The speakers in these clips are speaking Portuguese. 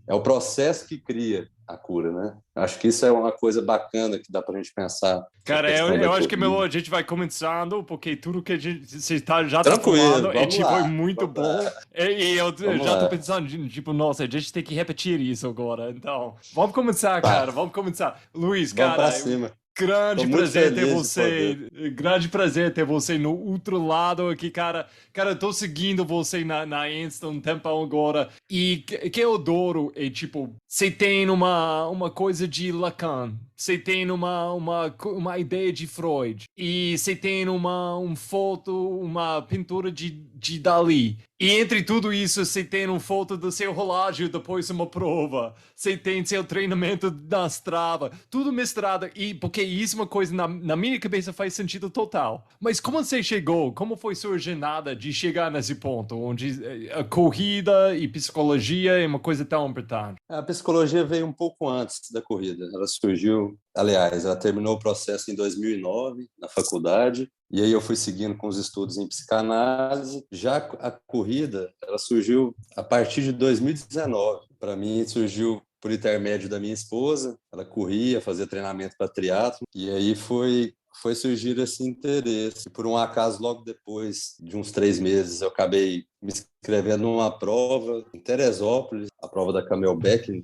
é o processo que cria a cura, né? Acho que isso é uma coisa bacana que dá para a gente pensar na Cara, questão da eu acho que corrida. a gente vai começando, porque tudo que já tá Tranquilo, falando é, vamos tipo, lá, muito vamos lá, bom. E eu vamos já tô lá. pensando, tipo, nossa, a gente tem que repetir isso agora. Então, vamos começar, Tá, cara, vamos começar. Luiz, vamos para cara, cima. Estou grande muito prazer ter feliz de poder. você, grande prazer ter você no outro lado aqui, cara. Cara, eu tô seguindo você na Insta um tempão agora. E que eu adoro é, tipo, você tem uma coisa de Lacan, você tem uma ideia de Freud, e você tem uma foto, uma pintura de Dali. E entre tudo isso, você tem uma foto do seu relógio depois de uma prova. Você tem seu treinamento na Strava. Tudo misturado. E porque isso é uma coisa na minha cabeça faz sentido total. Mas como você chegou? Como foi sua jornada de chegar nesse ponto? Onde a corrida e psicologia é uma coisa tão importante. A psicologia veio um pouco antes da corrida. Ela surgiu, aliás, ela terminou o processo em 2009 na faculdade, e aí eu fui seguindo com os estudos em psicanálise. Já a corrida, ela surgiu a partir de 2019. Para mim, surgiu por intermédio da minha esposa. Ela corria, fazia treinamento para triatlo, e aí foi surgir esse interesse. Por um acaso, logo depois de uns 3 meses, eu acabei me inscrevendo numa prova em Teresópolis, a prova da Camelback,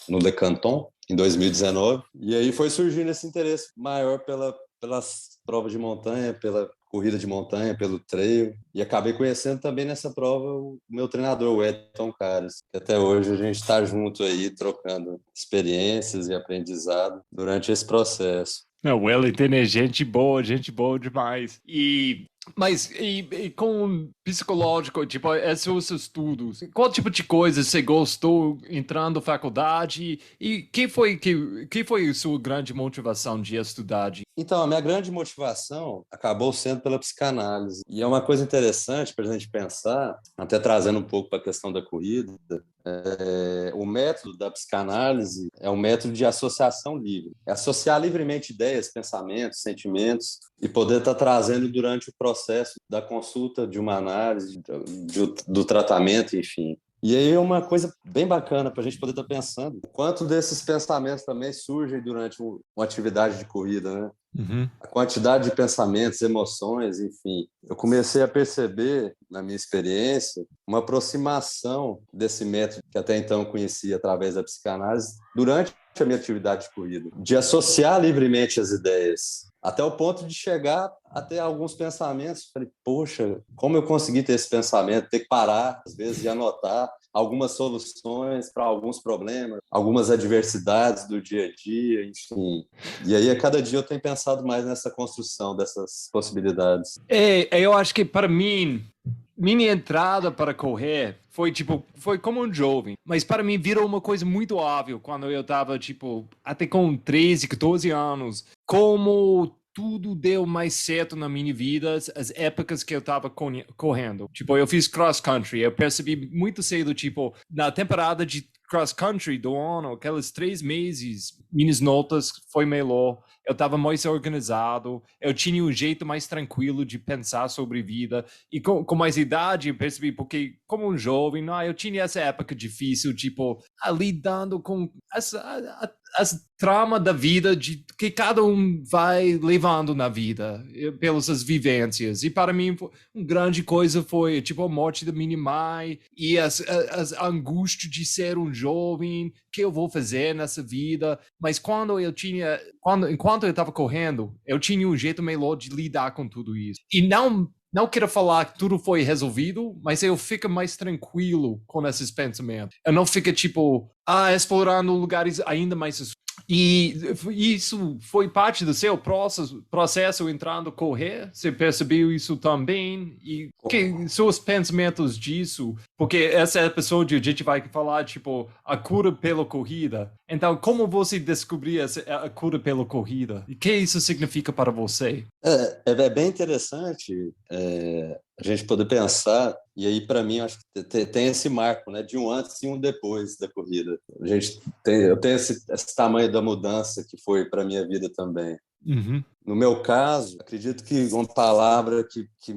no Decanton, em 2019. E aí foi surgindo esse interesse maior pelas provas de montanha, pela corrida de montanha, pelo trail. E acabei conhecendo também nessa prova o meu treinador, o Edson Caras, que até hoje a gente está junto aí, trocando experiências e aprendizado durante esse processo. Não, o Wellington é gente boa demais. Mas com psicológico, tipo, esses os estudos, qual tipo de coisa você gostou entrando na faculdade e que foi a sua grande motivação de estudar? Então, a minha grande motivação acabou sendo pela psicanálise. E é uma coisa interessante para a gente pensar, até trazendo um pouco para a questão da corrida. O método da psicanálise é um método de associação livre. É associar livremente ideias, pensamentos, sentimentos e poder estar trazendo durante o processo da consulta, de uma análise, do tratamento, enfim. E aí é uma coisa bem bacana para a gente poder estar pensando. Quanto desses pensamentos também surgem durante uma atividade de corrida, né? Uhum. A quantidade de pensamentos, emoções, enfim. Eu comecei a perceber, na minha experiência, uma aproximação desse método que até então eu conhecia através da psicanálise durante a minha atividade de corrida, de associar livremente as ideias, até o ponto de chegar até alguns pensamentos. Falei, poxa, como eu consegui ter esse pensamento, ter que parar, às vezes, e anotar algumas soluções para alguns problemas, algumas adversidades do dia a dia, enfim. E aí, a cada dia eu tenho pensado mais nessa construção dessas possibilidades. Eu acho que para mim, minha entrada para correr foi tipo, foi como um jovem, mas para mim virou uma coisa muito óbvia quando eu tava tipo, até com 13, 14 anos, como tudo deu mais certo na minha vida, as épocas que eu tava correndo. Tipo, eu fiz cross country, eu percebi muito cedo, tipo, na temporada de cross country do ano, aqueles 3 meses, minhas notas foi melhor, eu estava mais organizado, eu tinha um jeito mais tranquilo de pensar sobre vida. E com mais idade, eu percebi, porque como um jovem, não, eu tinha essa época difícil, tipo, lidando com as trama da vida de que cada um vai levando na vida, pelas suas vivências. E para mim, uma grande coisa foi, tipo, a morte da minha mãe e as angústias de ser um jovem, o que eu vou fazer nessa vida. Mas enquanto eu estava correndo, eu tinha um jeito melhor de lidar com tudo isso. E não quero falar que tudo foi resolvido, mas eu fico mais tranquilo com esses pensamentos. Eu não fico, tipo, explorando lugares ainda mais. E isso foi parte do seu processo entrando a correr? Você percebeu isso também? E que seus pensamentos disso? Porque esse episódio a gente vai falar, tipo, a cura pela corrida. Então, como você descobriu a cura pela corrida? E o que isso significa para você? É bem interessante a gente poder pensar, e aí, para mim, acho que tem esse marco, né, de um antes e um depois da corrida. Eu tenho esse tamanho da mudança que foi para a minha vida também. Uhum. No meu caso, acredito que uma palavra que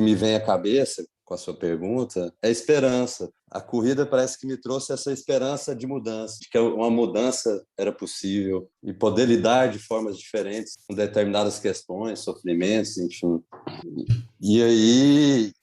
me vem à cabeça com a sua pergunta é esperança. a corrida parece que me trouxe essa esperança de mudança, de que uma mudança era possível e poder lidar de formas diferentes com determinadas questões, sofrimentos, enfim. E aí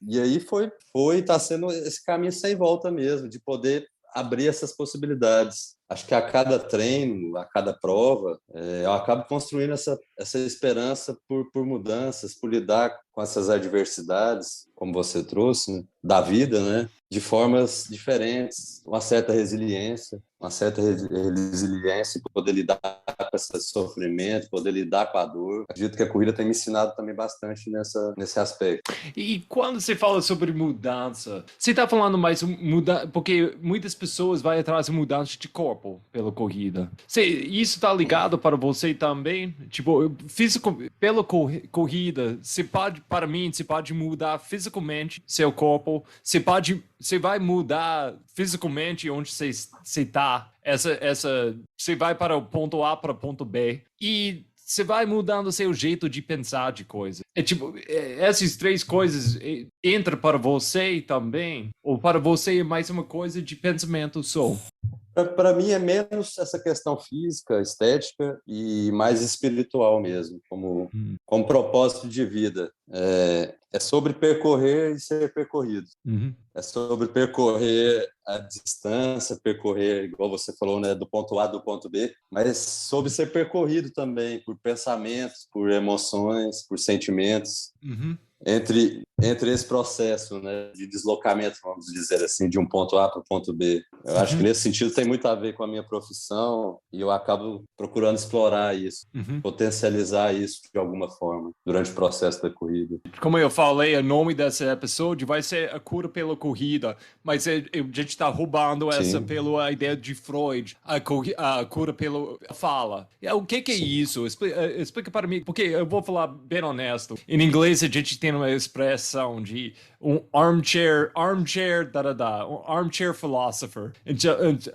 tá sendo esse caminho sem volta mesmo, de poder abrir essas possibilidades. Acho que a cada treino, a cada prova, eu acabo construindo essa esperança por mudanças, por lidar com essas adversidades, como você trouxe, né, da vida, né, de formas diferentes, uma certa resiliência, poder lidar com esse sofrimento, poder lidar com a dor. Acredito que a corrida tem me ensinado também bastante nesse aspecto. E quando você fala sobre mudança, você está falando mais porque muitas pessoas vão atrás de mudança de corpo pela corrida. Isso está ligado para você também? Tipo, pela corrida, para mim, você pode mudar fisicamente seu corpo, você vai mudar fisicamente onde você está. Você vai para o ponto A para o ponto B e você vai mudando o seu jeito de pensar de coisa. Essas três coisas entram para você também, ou para você é mais uma coisa de pensamento só? Para mim é menos essa questão física, estética e mais espiritual mesmo, como propósito de vida. É sobre percorrer e ser percorrido. Uhum. É sobre percorrer a distância, percorrer, igual você falou, né, do ponto A do ponto B, mas sobre ser percorrido também por pensamentos, por emoções, por sentimentos. Uhum. Entre esse processo, né, de deslocamento, vamos dizer assim, de um ponto A para o ponto B. Eu acho que nesse sentido tem muito a ver com a minha profissão e eu acabo procurando explorar isso, potencializar isso de alguma forma durante o processo da corrida. Como eu falei, o nome desse episódio vai ser A Cura pela Corrida, mas a gente está roubando essa pela ideia de Freud, a cura pela fala. O que é isso? Explica para mim, porque eu vou falar bem honesto. Em inglês a gente tem uma expressão de um armchair philosopher.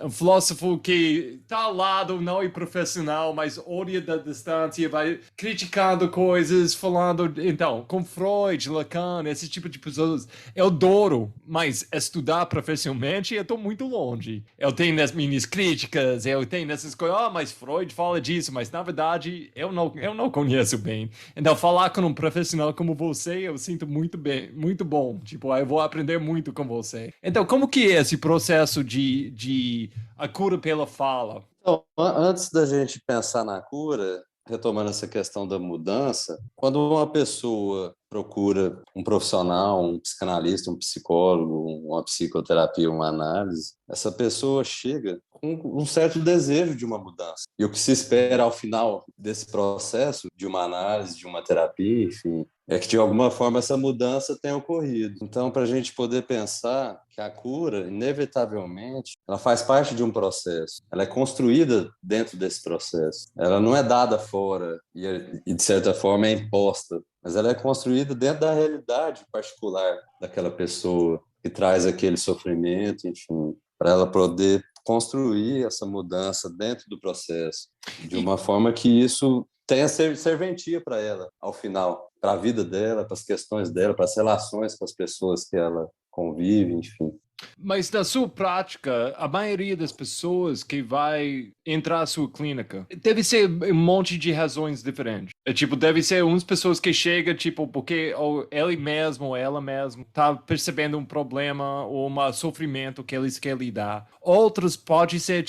Um filósofo que está ao lado, não é profissional, mas olha da distância, vai criticando coisas, falando, então, com Freud, Lacan, esse tipo de pessoas. Eu adoro, mas estudar profissionalmente eu estou muito longe. Eu tenho as minhas críticas, eu tenho essas coisas, mas Freud fala disso, mas na verdade eu não conheço bem. Então, falar com um profissional como você, eu sinto muito bem, muito bom. Tipo, eu vou aprender muito com você. Então, como que é esse processo de a cura pela fala? Então, antes da gente pensar na cura, retomando essa questão da mudança, quando uma pessoa procura um profissional, um psicanalista, um psicólogo, uma psicoterapia, uma análise, essa pessoa chega com um certo desejo de uma mudança. E o que se espera ao final desse processo, de uma análise, de uma terapia, enfim, é que de alguma forma essa mudança tenha ocorrido. Então, para a gente poder pensar que a cura, inevitavelmente, ela faz parte de um processo. Ela é construída dentro desse processo. Ela não é dada fora e de certa forma, é imposta. Mas ela é construída dentro da realidade particular daquela pessoa que traz aquele sofrimento, enfim, para ela poder construir essa mudança dentro do processo, de uma forma que isso tenha serventia para ela, ao final, para a vida dela, para as questões dela, para as relações com as pessoas que ela convive, enfim. Mas na sua prática, a maioria das pessoas que vai entrar na sua clínica deve ser um monte de razões diferentes. Deve ser umas pessoas que chegam, porque ou ele mesmo ou ela mesma tá percebendo um problema ou um sofrimento que eles querem lidar. Outros pode ser,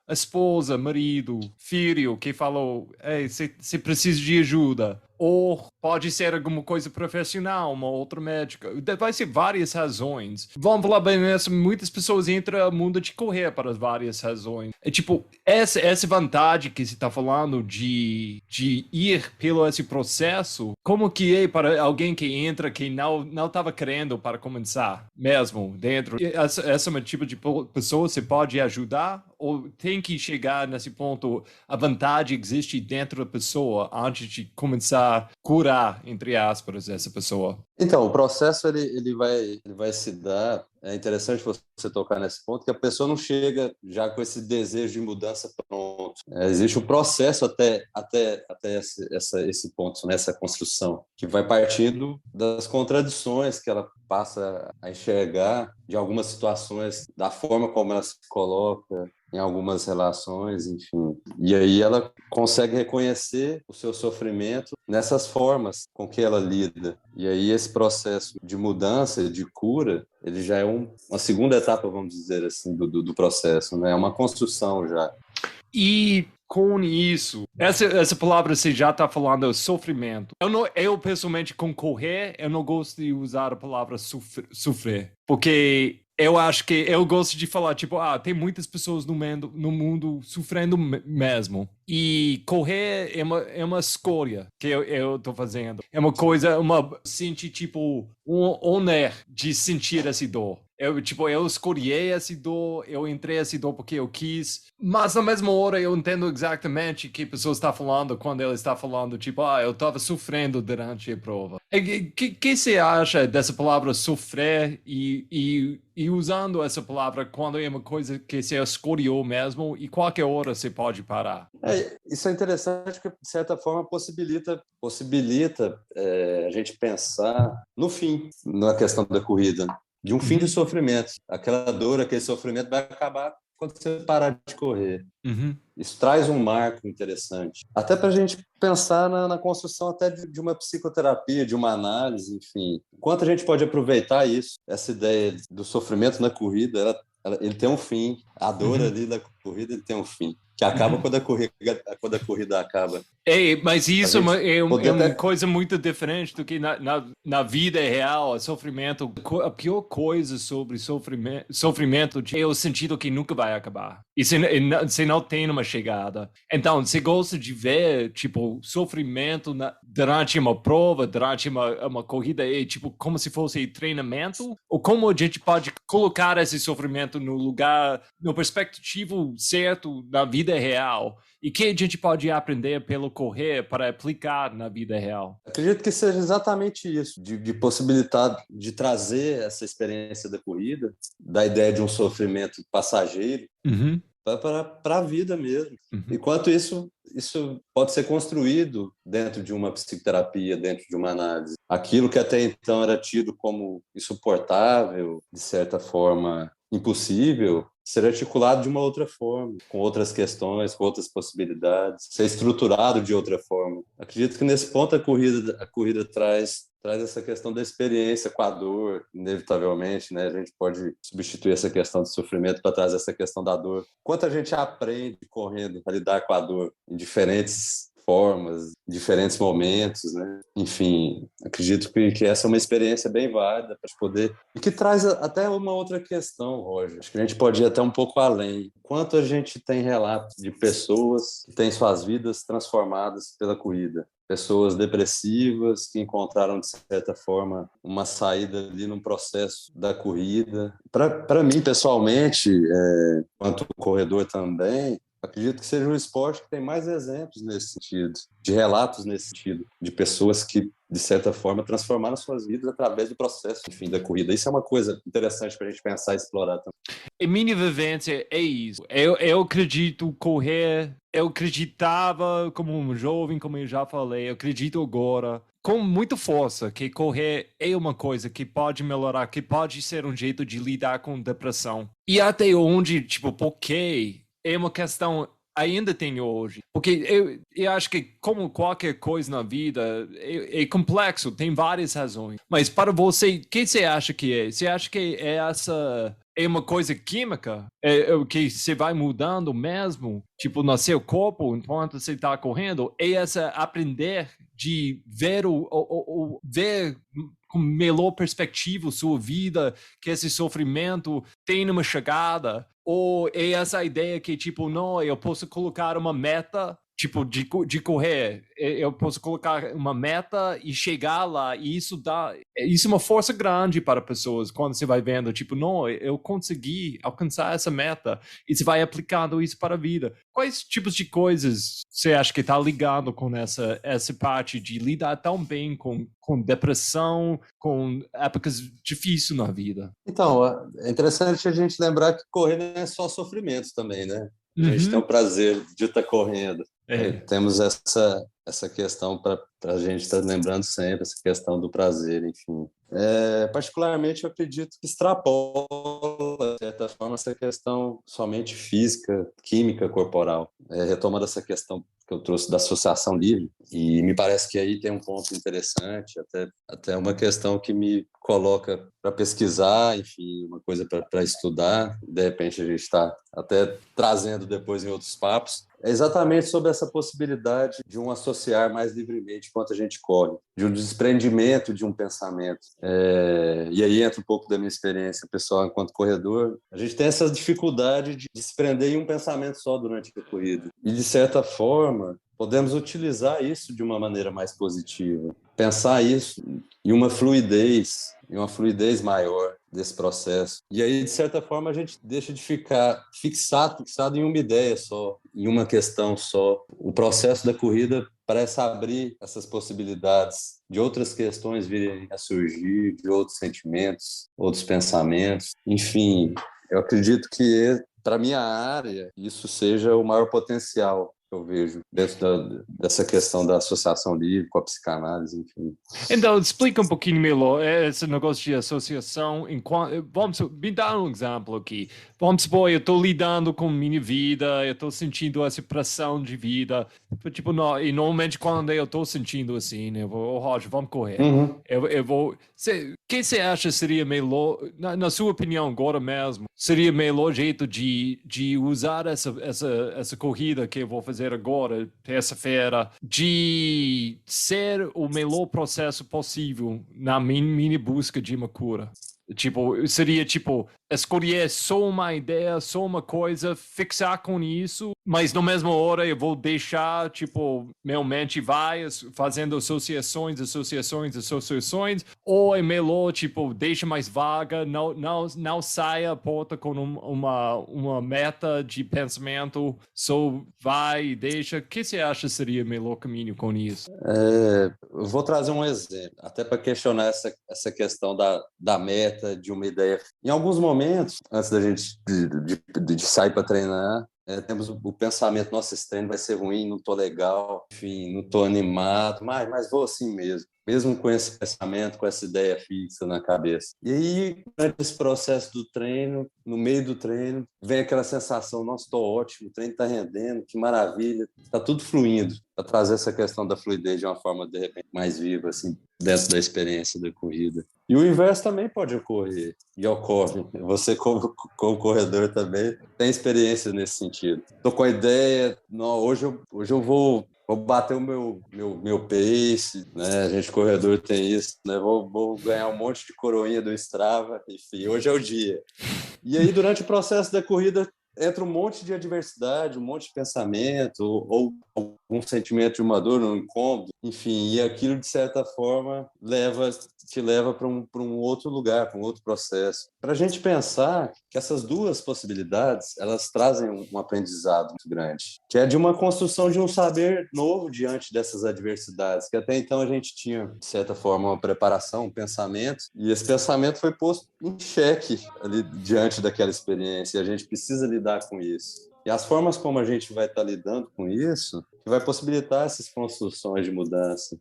a esposa, marido, filho, que falou, você precisa de ajuda. Ou pode ser alguma coisa profissional, uma outra médica. Vai ser várias razões. Vamos falar bem nessa, muitas pessoas entram no mundo de correr para várias razões. Essa vantagem que você está falando de ir pelo esse processo, como que é para alguém que entra que não estava querendo para começar mesmo dentro? Essa é uma tipo de pessoa você pode ajudar? Ou tem que chegar nesse ponto, a vantagem existe dentro da pessoa antes de começar a curar, entre aspas, essa pessoa? Então, o processo ele vai se dar. É interessante você tocar nesse ponto, que a pessoa não chega já com esse desejo de mudança pronto. ponto. Existe o processo até esse ponto, né? Essa construção, que vai partindo das contradições que ela passa a enxergar de algumas situações, da forma como ela se coloca em algumas relações, enfim. E aí ela consegue reconhecer o seu sofrimento nessas formas com que ela lida. E aí esse processo de mudança, de cura, ele já é uma segunda etapa, vamos dizer assim, do processo, né? É uma construção já. E com isso, essa palavra você já está falando é sofrimento. Eu pessoalmente com correr, eu não gosto de usar a palavra sofrer, porque eu acho que eu gosto de falar, tipo, tem muitas pessoas no mundo sofrendo mesmo. E correr é uma escolha que eu tô fazendo. É uma coisa, sentir, tipo, um honor de sentir essa dor. Eu escolhi essa dor, eu entrei nessa dor porque eu quis, mas na mesma hora eu entendo exatamente o que a pessoa está falando quando ela está falando, tipo, eu estava sofrendo durante a prova. O que você acha dessa palavra sofrer e usando essa palavra quando é uma coisa que você escolheu mesmo e qualquer hora você pode parar? Isso é interessante porque, de certa forma, possibilita a gente pensar no fim, na questão da corrida, de um fim de sofrimento. Aquela dor, aquele sofrimento vai acabar quando você parar de correr. Isso traz um marco interessante. Até para a gente pensar na construção até de uma psicoterapia, de uma análise, enfim. Quanto a gente pode aproveitar isso, essa ideia do sofrimento na corrida, ele tem um fim. A dor ali da corrida, ele tem um fim. Que acaba quando a corrida acaba. Mas isso é uma coisa muito diferente do que na vida real, o sofrimento. A pior coisa sobre sofrimento é o sentido que nunca vai acabar. E você não tem uma chegada. Então, você gosta de ver, tipo, sofrimento durante uma prova, durante uma corrida, tipo, como se fosse treinamento? Ou como a gente pode colocar esse sofrimento no lugar, no perspectivo certo da vida real? E que a gente pode aprender pelo correr para aplicar na vida real? Acredito que seja exatamente isso, de possibilitar de trazer essa experiência da corrida, da ideia de um sofrimento passageiro, para a vida mesmo. Enquanto isso pode ser construído dentro de uma psicoterapia, dentro de uma análise. Aquilo que até então era tido como insuportável, de certa forma impossível, ser articulado de uma outra forma, com outras questões, com outras possibilidades, ser estruturado de outra forma. Acredito que nesse ponto a corrida traz essa questão da experiência com a dor, inevitavelmente, né? A gente pode substituir essa questão do sofrimento para trazer essa questão da dor. Quanto a gente aprende correndo a lidar com a dor em diferentes formas, diferentes momentos, né? Enfim, acredito que essa é uma experiência bem válida para poder e que traz até uma outra questão, Roger. Acho que a gente pode ir até um pouco além. Quanto a gente tem relatos de pessoas que têm suas vidas transformadas pela corrida, pessoas depressivas que encontraram de certa forma uma saída ali num processo da corrida. Para mim pessoalmente, quanto corredor também, acredito que seja um esporte que tem mais exemplos nesse sentido, de relatos nesse sentido, de pessoas que, de certa forma, transformaram suas vidas através do processo, enfim, da corrida. Isso é uma coisa interessante para a gente pensar e explorar também. Em minha vivência é isso. Eu acredito correr, eu acreditava como um jovem, como eu já falei, eu acredito agora com muita força que correr é uma coisa que pode melhorar, que pode ser um jeito de lidar com depressão. E até onde, tipo, porque é uma questão ainda tem hoje. Porque eu acho que, como qualquer coisa na vida, é complexo, tem várias razões. Mas para você, o que você acha que é? Você acha que é uma coisa química? Que você vai mudando mesmo? Tipo, no seu corpo, enquanto você está correndo? É essa aprender de ver ver com melhor perspectiva sua vida, que esse sofrimento tem uma chegada? Ou é essa ideia que, tipo, não, eu posso colocar uma meta, tipo, de correr, eu posso colocar uma meta e chegar lá, e isso é uma força grande para pessoas, quando você vai vendo, tipo, não, eu consegui alcançar essa meta, e você vai aplicando isso para a vida. Quais tipos de coisas você acha que está ligado com essa parte de lidar tão bem com depressão, com épocas difíceis na vida? Então, é interessante a gente lembrar que correr não é só sofrimento também, né? A gente tem o prazer de estar correndo. Temos essa questão para a gente estar lembrando sempre, essa questão do prazer, enfim. Particularmente, eu acredito que extrapola, de certa forma, essa questão somente física, química, corporal. Retomando essa questão que eu trouxe da associação livre, e me parece que aí tem um ponto interessante, até uma questão que me coloca para pesquisar, enfim, uma coisa para estudar, de repente a gente está até trazendo depois em outros papos, é exatamente sobre essa possibilidade de um associar mais livremente enquanto a gente corre, de um desprendimento de um pensamento. E aí entra um pouco da minha experiência pessoal enquanto corredor. A gente tem essa dificuldade de se prender em um pensamento só durante a corrida. E, de certa forma, podemos utilizar isso de uma maneira mais positiva. Pensar isso em uma fluidez maior desse processo. E aí, de certa forma, a gente deixa de ficar fixado em uma ideia só, em uma questão só. O processo da corrida parece abrir essas possibilidades de outras questões virem a surgir, de outros sentimentos, outros pensamentos. Enfim, eu acredito que, para minha área, isso seja o maior potencial que eu vejo dentro dessa questão da associação livre com a psicanálise, enfim. Então, explica um pouquinho melhor esse negócio de associação. Vamos me dar um exemplo aqui. Vamos supor, eu estou lidando com minha vida, eu estou sentindo essa pressão de vida. Tipo, e normalmente quando eu estou sentindo assim, né, eu vou, Roger, vamos correr. Uhum. Eu vou... O que você acha seria melhor, na sua opinião agora mesmo, seria melhor jeito de usar essa corrida que eu vou fazer agora, terça-feira, de ser o melhor processo possível na minha busca de uma cura? Tipo, seria tipo, escolher só uma ideia, só uma coisa, fixar com isso, mas na mesma hora eu vou deixar, tipo, minha mente vai fazendo associações, ou é melhor, tipo, deixa mais vaga, não saia a porta com uma meta de pensamento, só vai e deixa. O que você acha seria o melhor caminho com isso? Eu vou trazer um exemplo, até para questionar essa questão da meta, de uma ideia. Em alguns momentos, antes da gente de sair para treinar, temos o pensamento, nossa, esse treino vai ser ruim, não estou legal, enfim, não estou animado, mas vou assim mesmo com esse pensamento, com essa ideia fixa na cabeça. E aí, durante esse processo do treino, no meio do treino, vem aquela sensação, nossa, estou ótimo, o treino está rendendo, que maravilha, está tudo fluindo, para trazer essa questão da fluidez de uma forma, de repente, mais viva, assim, dentro da experiência da corrida. E o inverso também pode ocorrer, e ocorre. Você, como corredor, também tem experiência nesse sentido. Estou com a ideia, não, hoje eu vou bater o meu pace, né? A gente, corredor, tem isso, né? Vou ganhar um monte de coroinha do Strava, enfim, hoje é o dia. E aí, durante o processo da corrida, entra um monte de adversidade, um monte de pensamento, ou um sentimento de uma dor, um incômodo, enfim, e aquilo, de certa forma, te leva para um outro lugar, para um outro processo. Para a gente pensar que essas duas possibilidades, elas trazem um aprendizado muito grande, que é de uma construção de um saber novo diante dessas adversidades, que até então a gente tinha, de certa forma, uma preparação, um pensamento, e esse pensamento foi posto em xeque ali diante daquela experiência, e a gente precisa lidar com isso. E as formas como a gente vai estar lidando com isso, que vai possibilitar essas construções de mudança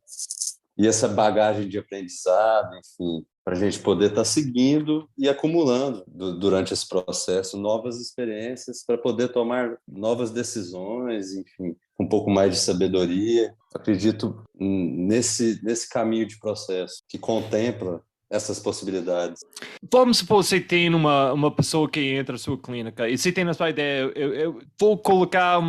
e essa bagagem de aprendizado, enfim, para a gente poder estar seguindo e acumulando durante esse processo novas experiências para poder tomar novas decisões, enfim, um pouco mais de sabedoria. Acredito nesse caminho de processo que contempla essas possibilidades. Vamos supor que você tem uma pessoa que entra na sua clínica e você tem a sua ideia, eu vou colocar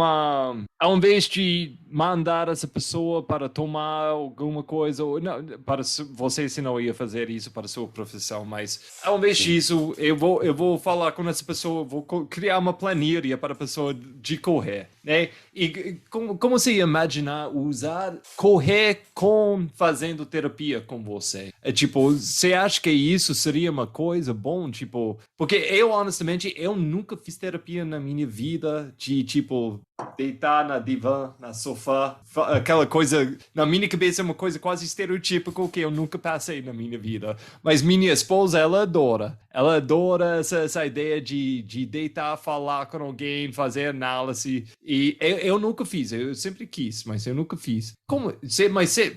ao invés de mandar essa pessoa para tomar alguma coisa, ou não, para você se não ia fazer isso para a sua profissão, mas ao invés disso, eu vou falar com essa pessoa, vou criar uma planilha para a pessoa de correr, né? E como você imaginar usar correr fazendo terapia com você? Tipo, você acha que isso seria uma coisa bom? Tipo, porque eu, honestamente, eu nunca fiz terapia na minha vida de, tipo, deitar na divã, na sofá, aquela coisa, na minha cabeça é uma coisa quase estereotípica que eu nunca passei na minha vida. Mas minha esposa, ela adora essa ideia de deitar, falar com alguém, fazer análise. E eu nunca fiz, eu sempre quis, mas eu nunca fiz.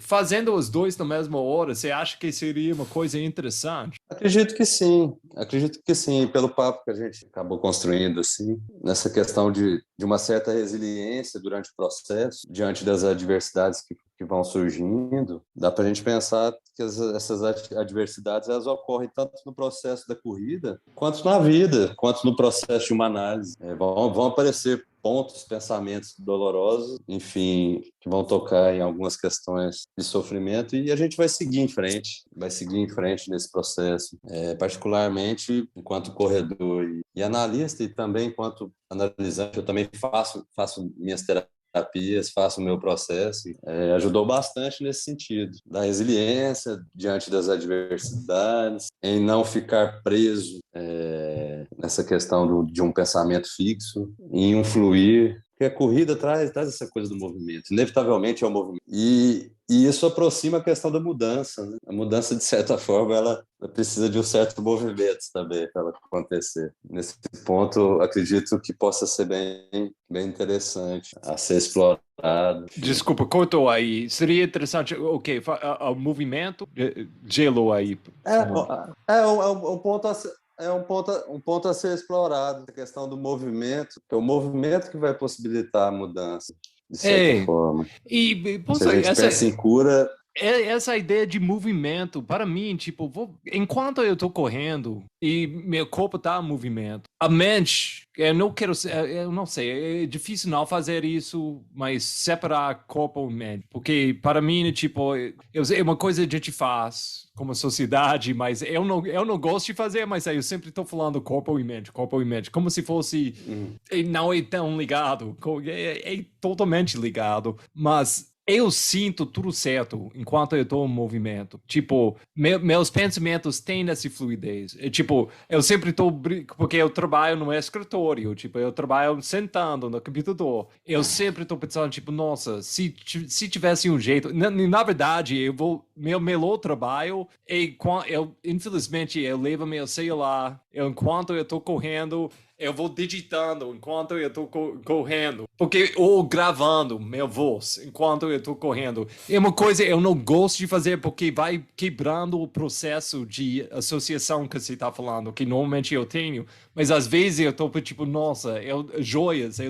Fazendo os dois na mesma hora, você acha que seria uma coisa interessante? Acredito que sim, pelo papo que a gente acabou construindo, assim, nessa questão de uma certa resiliência durante o processo, diante das adversidades que vão surgindo, dá para a gente pensar que essas adversidades elas ocorrem tanto no processo da corrida, quanto na vida, quanto no processo de uma análise. Vão aparecer pontos, pensamentos dolorosos, enfim, que vão tocar em algumas questões de sofrimento e a gente vai seguir em frente nesse processo, particularmente enquanto corredor e analista e também enquanto analisante, eu também faço minhas terapias, faço o meu processo, ajudou bastante nesse sentido, da resiliência diante das adversidades, em não ficar preso nessa questão de um pensamento fixo, em um fluir, porque a corrida traz essa coisa do movimento, inevitavelmente é o movimento. E isso aproxima a questão da mudança, né? A mudança, de certa forma, ela precisa de um certo movimento também para ela acontecer. Nesse ponto, acredito que possa ser bem interessante a ser explorado. Desculpa, cortou aí. Seria interessante, ok, o movimento, gelo aí. Um ponto um ponto a ser explorado, a questão do movimento, que é o movimento que vai possibilitar a mudança, de certa É, forma. Se a poxa, gente pensa em cura, essa ideia de movimento, para mim, tipo, enquanto eu tô correndo e meu corpo tá em movimento, a mente, eu não quero, eu não sei, é difícil não fazer isso, mas separar corpo e mente, porque para mim, tipo, é uma coisa que a gente faz como sociedade, mas eu não gosto de fazer, mas eu sempre tô falando corpo e mente, como se fosse, não é tão ligado, é totalmente ligado, mas eu sinto tudo certo enquanto eu estou em movimento. Tipo, meus pensamentos têm essa fluidez. Tipo, eu sempre estou... Porque eu trabalho no escritório. Tipo, eu trabalho sentando no computador. Eu sempre estou pensando, tipo, nossa, se tivesse um jeito... Na verdade, meu melhor trabalho é infelizmente, eu levo meu celular. Enquanto eu estou correndo... Eu vou digitando enquanto eu tô correndo. Ou gravando minha voz enquanto eu tô correndo. É uma coisa que eu não gosto de fazer porque vai quebrando o processo de associação que você tá falando, que normalmente eu tenho. Mas às vezes eu tô tipo, nossa, eu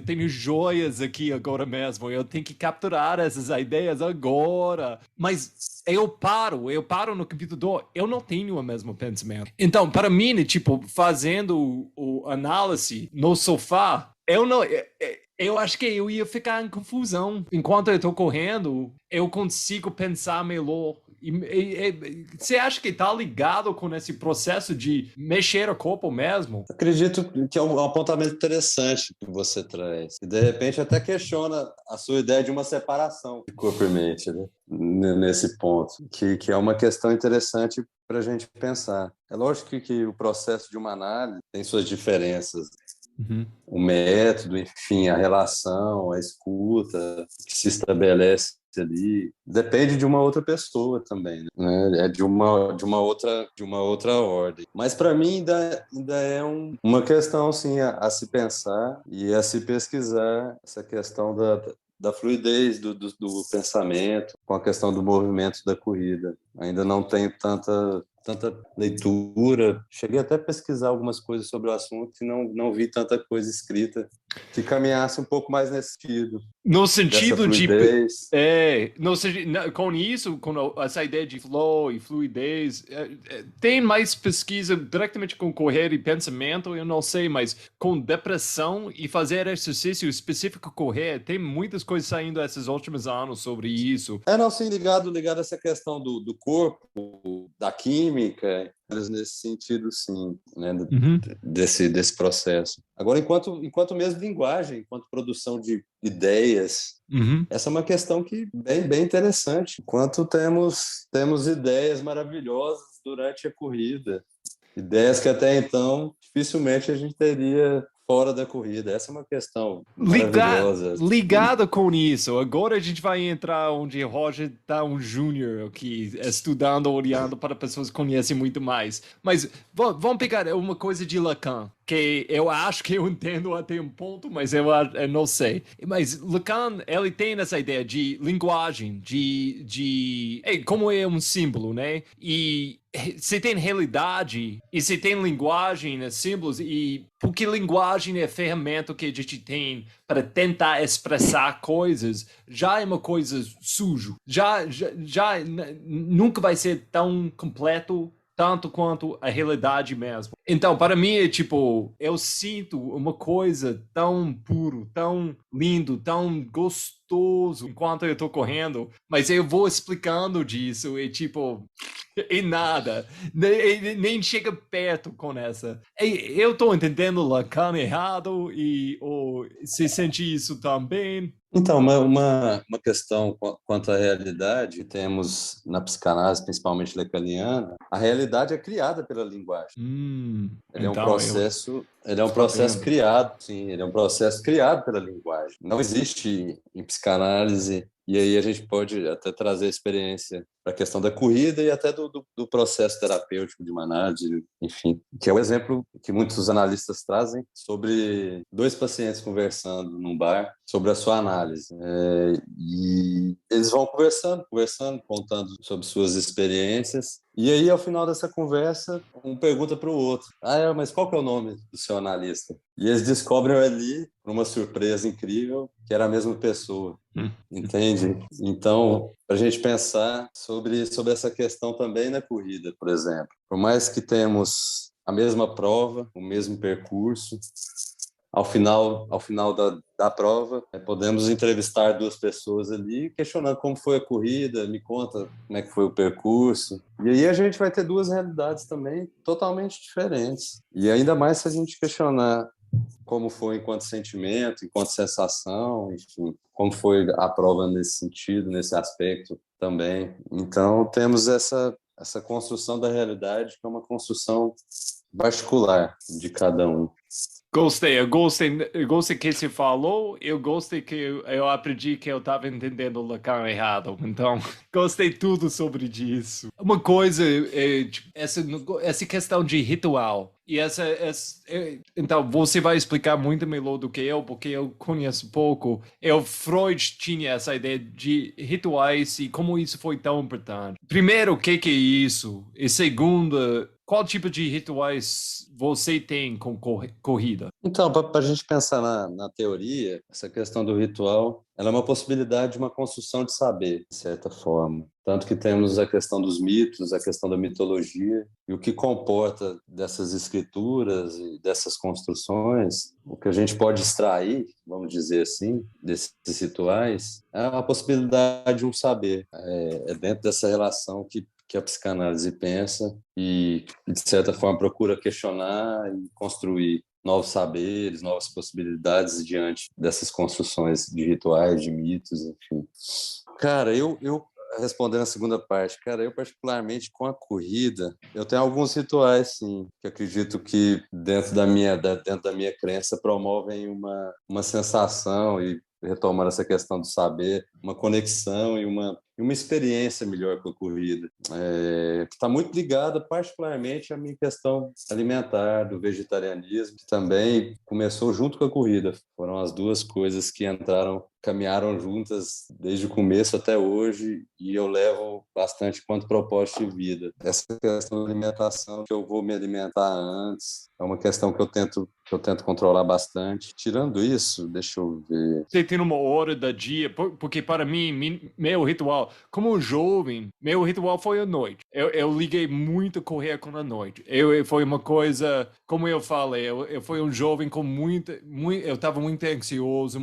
tenho joias aqui agora mesmo. Eu tenho que capturar essas ideias agora. Mas eu paro no computador, eu não tenho o mesmo pensamento. Então, para mim, tipo, fazendo o análise no sofá, eu não. Eu acho que eu ia ficar em confusão. Enquanto eu tô correndo, eu consigo pensar melhor. Você acha que tá ligado com esse processo de mexer o corpo mesmo? acredito que é um apontamento interessante que você traz. E, de repente, até questiona a sua ideia de uma separação de corpo e mente, né? Nesse ponto, que é uma questão interessante para a gente pensar. É lógico que o processo de uma análise tem suas diferenças. Uhum. O método, enfim, a relação, a escuta que se estabelece ali, depende de uma outra pessoa também, né? É de uma outra ordem. Mas para mim ainda é uma questão assim a se pensar e a se pesquisar essa questão da fluidez do pensamento com a questão do movimento da corrida. Ainda não tenho tanta leitura. Cheguei até a pesquisar algumas coisas sobre o assunto e não vi tanta coisa escrita que caminhasse um pouco mais nesse sentido, No dessa sentido de. fluidez. Com isso, com essa ideia de flow e fluidez, tem mais pesquisa diretamente com correr e pensamento, eu não sei, mas com depressão e fazer exercício específico correr, tem muitas coisas saindo esses últimos anos sobre isso. Não, sim, ligado a essa questão do corpo, da química, nesse sentido, sim, né, Uhum. desse processo. Agora, enquanto mesmo linguagem, enquanto produção de ideias, Uhum. essa é uma questão que bem interessante. Enquanto temos ideias maravilhosas durante a corrida, ideias que até então dificilmente a gente teria fora da corrida. Essa é uma questão maravilhosa. Ligada com isso, agora a gente vai entrar onde o Roger está um júnior aqui, estudando, olhando para pessoas que conhecem muito mais. Mas vamos pegar uma coisa de Lacan, que eu acho que eu entendo até um ponto, mas eu não sei. Mas Lacan, ele tem essa ideia de linguagem, como é um símbolo, né? E você tem realidade e você tem linguagem, né, símbolos, e porque linguagem é a ferramenta que a gente tem para tentar expressar coisas, já é uma coisa sujo. Nunca vai ser tão completo tanto quanto a realidade mesmo. Então, para mim, é tipo, eu sinto uma coisa tão puro, tão lindo, tão gostoso enquanto eu tô correndo, mas eu vou explicando disso e tipo, e nada, nem chega perto com essa. Eu tô entendendo Lacan errado e você sente isso também? Então, uma questão quanto à realidade que temos na psicanálise, principalmente lacaniana, a realidade é criada pela linguagem. Ele é um Então, processo criado, sim, ele é um processo criado pela linguagem. Não existe em psicanálise, e aí a gente pode até trazer a experiência para a questão da corrida e até do processo terapêutico de uma análise, enfim, que é o exemplo que muitos analistas trazem sobre dois pacientes conversando num bar sobre a sua análise. E eles vão conversando, contando sobre suas experiências. E aí, ao final dessa conversa, um pergunta para o outro: mas qual que é o nome do seu analista? E eles descobrem ali, por uma surpresa incrível, que era a mesma pessoa. Entende? Então, para a gente pensar sobre essa questão também na corrida, por exemplo. Por mais que temos a mesma prova, o mesmo percurso, ao final da prova, podemos entrevistar duas pessoas ali, questionando como foi a corrida, me conta como é que foi o percurso. E aí a gente vai ter duas realidades também totalmente diferentes. E ainda mais se a gente questionar como foi enquanto sentimento, enquanto sensação, enfim, como foi a prova nesse sentido, nesse aspecto também. Então, temos essa construção da realidade, que é uma construção particular de cada um. Eu gostei que você falou, eu gostei que eu aprendi que eu estava entendendo o Lacan errado, então gostei tudo sobre isso. Uma coisa, tipo, essa questão de ritual, e então você vai explicar muito melhor do que eu, porque eu conheço pouco. Freud tinha essa ideia de rituais e como isso foi tão importante. Primeiro, o que é isso? E segundo, qual tipo de rituais você tem com corrida? Então, para a gente pensar na teoria, essa questão do ritual, ela é uma possibilidade de uma construção de saber, de certa forma. Tanto que temos a questão dos mitos, a questão da mitologia, e o que comporta dessas escrituras e dessas construções, o que a gente pode extrair, vamos dizer assim, desses rituais, é a possibilidade de um saber. É dentro dessa relação que a psicanálise pensa e, de certa forma, procura questionar e construir novos saberes, novas possibilidades diante dessas construções de rituais, de mitos, enfim. Cara, eu respondendo a segunda parte, cara, eu particularmente com a corrida, eu tenho alguns rituais, sim, que acredito que dentro da minha crença promovem uma sensação e retomando essa questão do saber, uma conexão e uma experiência melhor com a corrida. Que está muito ligada particularmente à minha questão alimentar, do vegetarianismo, que também começou junto com a corrida. Foram as duas coisas que caminharam juntas desde o começo até hoje, e eu levo bastante quanto propósito de vida. Essa questão da alimentação, que eu vou me alimentar antes, é uma questão que eu tento controlar bastante. Tirando isso, deixa eu ver. Você tem uma hora do dia, porque para mim, meu ritual, como jovem, meu ritual foi à noite. Eu liguei muito a correr com a noite. Foi uma coisa, como eu falei, eu fui um jovem com eu estava muito ansioso,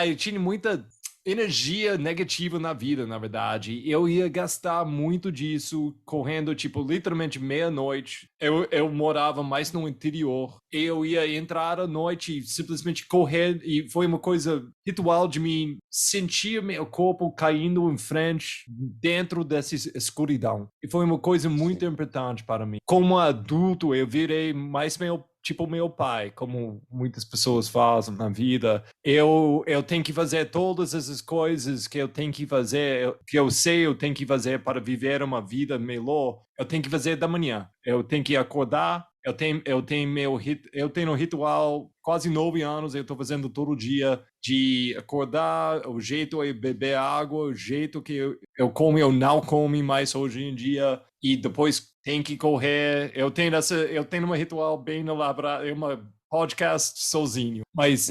eu tinha muita energia negativa na vida, na verdade. Eu ia gastar muito disso correndo, tipo, literalmente meia-noite. Eu morava mais no interior. Eu ia entrar à noite e simplesmente correr, e foi uma coisa ritual de mim sentir meu corpo caindo em frente dentro dessa escuridão. E foi uma coisa muito importante para mim. Como adulto, eu virei mais meu tipo meu pai, como muitas pessoas fazem na vida. Eu tenho que fazer todas essas coisas que eu tenho que fazer, que eu sei eu tenho que fazer para viver uma vida melhor. Eu tenho que fazer da manhã. Eu tenho que acordar. Eu tenho um ritual, quase 9 anos, eu estou fazendo todo dia, de acordar, o jeito é beber água, o jeito que eu como, eu não como mais hoje em dia, e depois tem que correr. Eu tenho um ritual bem elaborado, é uma podcast sozinho, mas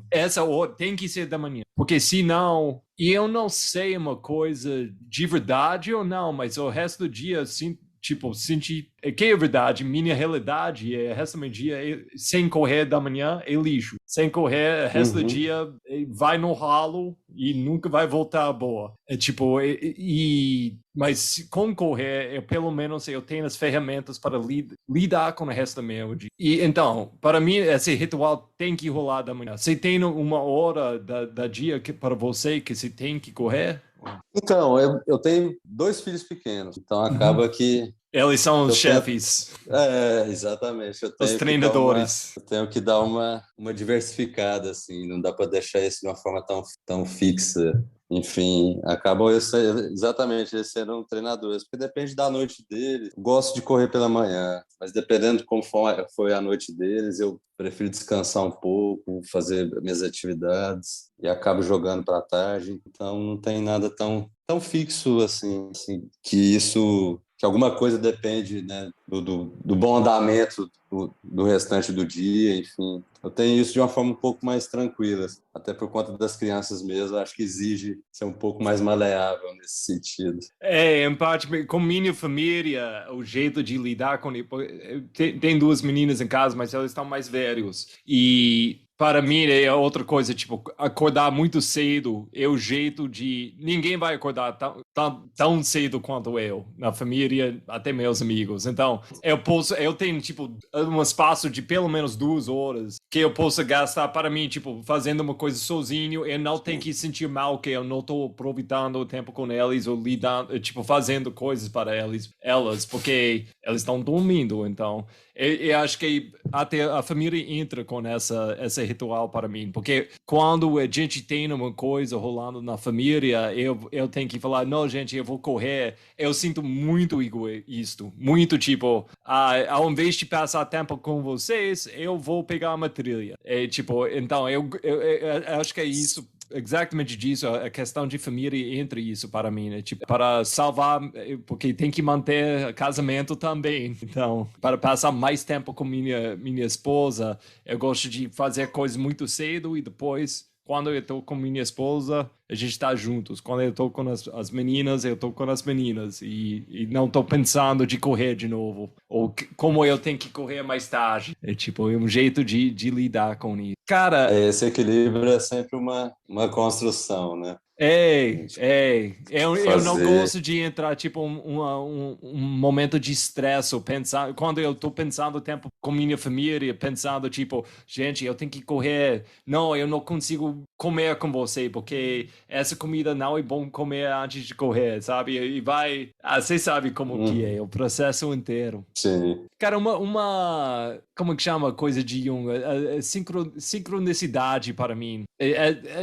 essa hora tem que ser da manhã, porque senão, e eu não sei uma coisa de verdade ou não, mas o resto do dia, assim, tipo, sentir que é verdade, minha realidade é o resto do dia sem correr da manhã é lixo. Sem correr, o resto do dia vai no ralo e nunca vai voltar boa. É tipo, mas com correr, pelo menos eu tenho as ferramentas para lidar com o resto do meu dia. E então, para mim, esse ritual tem que rolar da manhã. Você tem uma hora da dia para você que você tem que correr? Então, eu tenho 2 filhos pequenos, então acaba que Eles são os eu tento. chefes, Exatamente. os treinadores. Eu tenho que dar uma diversificada, assim. Não dá para deixar isso de uma forma tão fixa. Enfim, acabam exatamente eles sendo treinadores, porque depende da noite deles. Gosto de correr pela manhã, mas dependendo de como foi a noite deles, eu prefiro descansar um pouco, fazer minhas atividades e acabo jogando para a tarde. Então, não tem nada tão fixo assim que alguma coisa depende, né, do bom andamento do restante do dia, enfim. Eu tenho isso de uma forma um pouco mais tranquila, até por conta das crianças mesmo, acho que exige ser um pouco mais maleável nesse sentido. Em parte, com minha família, o jeito de lidar com... Tem 2 meninas em casa, mas elas estão mais velhos. E para mim é outra coisa, tipo, acordar muito cedo é o jeito de... Ninguém vai acordar tão cedo quanto eu, na família, até meus amigos. Então, eu tenho, tipo, um espaço de pelo menos 2 horas que eu posso gastar para mim, tipo, fazendo uma coisa sozinho. Eu não tenho que sentir mal que eu não estou aproveitando o tempo com eles ou lidando, tipo, fazendo coisas para elas, porque elas estão dormindo. Então, eu acho que até a família entra com esse ritual para mim, porque quando a gente tem uma coisa rolando na família, eu tenho que falar, não, gente, eu vou correr. Eu sinto muito egoísta, muito tipo, ao invés de passar tempo com vocês, eu vou pegar uma trilha. Tipo, então, eu acho que é isso. Exatamente disso, a questão de família entre isso para mim, né? Tipo, para salvar, porque tem que manter casamento também. Então, para passar mais tempo com minha esposa, eu gosto de fazer coisas muito cedo e depois, quando eu estou com minha esposa, a gente está juntos. Quando eu estou com as meninas, eu estou com as meninas e não estou pensando de correr de novo ou como eu tenho que correr mais tarde. É tipo, é um jeito de lidar com isso. Cara, Esse equilíbrio é sempre uma construção, né? Eu não Fazer. gosto de entrar, tipo, um momento de estresse, ou pensar, quando eu tô pensando o tempo com minha família, pensando, tipo, gente, eu tenho que correr, não, eu não consigo comer com você, porque essa comida não é bom comer antes de correr, sabe? E vai, você sabe como que é, o processo inteiro. Sim. Cara, como que chama a coisa de Jung? Sincronicidade para mim.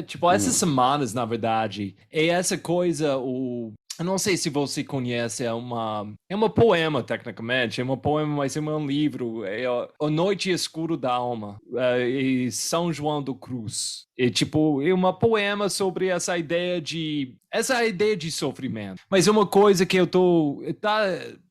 Tipo, essas semanas, na verdade, é essa coisa, eu não sei se você conhece, é uma poema, tecnicamente, é uma poema, mas é um livro, é A Noite Escura da Alma, e São João do Cruz. É tipo, é uma poema sobre essa ideia de sofrimento. Mas é uma coisa que tá